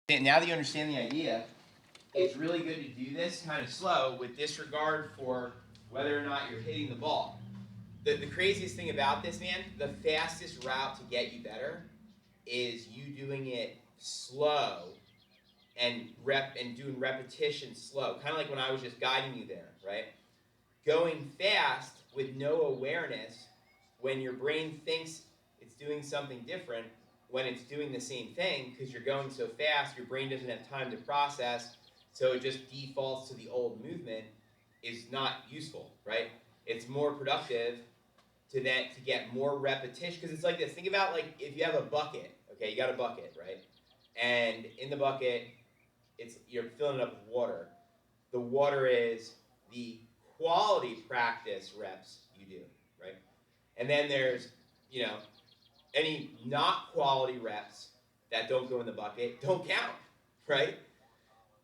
Now that you understand the idea, it's really good to do this kind of slow with disregard for whether or not you're hitting the ball. The craziest thing about this, man, the fastest route to get you better is you doing it slow and doing repetition slow. Kind of like when I was just guiding you there, right? Going fast with no awareness when your brain thinks it's doing something different when it's doing the same thing because you're going so fast, your brain doesn't have time to process, so it just defaults to the old movement is not useful, right? It's more productive to get more repetition because it's like this. Think about like if you have a bucket, okay, you got a bucket, right? And in the bucket, you're filling it up with water. The water is the quality practice reps you do, right? And then there's, any not quality reps that don't go in the bucket don't count, right?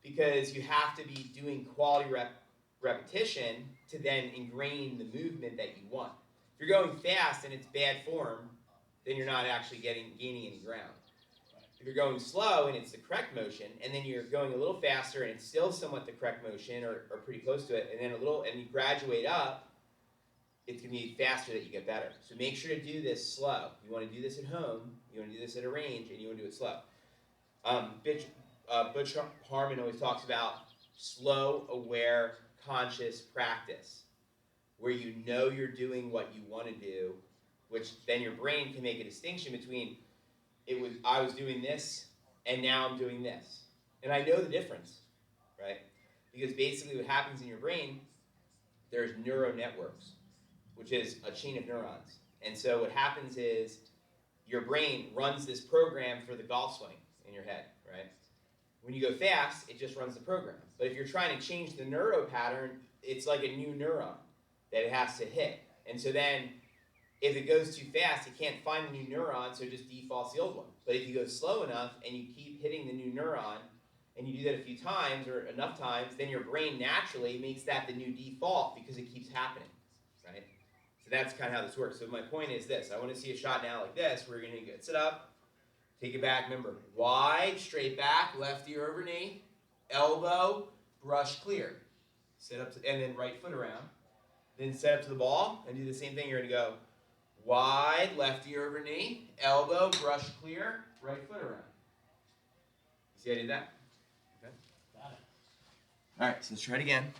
Because you have to be doing quality repetition to then ingrain the movement that you want. If you're going fast and it's bad form, then you're not actually gaining any ground. If you're going slow and it's the correct motion, and then you're going a little faster and it's still somewhat the correct motion or pretty close to it, and then and you graduate up, it's going to be faster that you get better. So make sure to do this slow. You want to do this at home, you want to do this at a range, and you want to do it slow. Butch Harmon always talks about slow, aware, conscious practice, where you know you're doing what you want to do, which then your brain can make a distinction between I was doing this and now I'm doing this. And I know the difference, right? Because basically what happens in your brain, there's neural networks, which is a chain of neurons. And so what happens is your brain runs this program for the golf swing in your head, right? When you go fast, it just runs the program. But if you're trying to change the neuro pattern, it's like a new neuron that it has to hit. And so then if it goes too fast, it can't find a new neuron, so it just defaults the old one. But if you go slow enough and you keep hitting the new neuron, and you do that a few times or enough times, then your brain naturally makes that the new default because it keeps happening, right? So that's kind of how this works. So my point is this. I want to see a shot now like this. We're going to sit up, take it back. Remember, wide, straight back, left ear over knee, elbow, brush clear. Sit up, and then right foot around. Then set up to the ball and do the same thing. You're going to go wide, left ear over knee, elbow, brush clear, right foot around. See how I did that? Okay. Got it. All right, so let's try it again.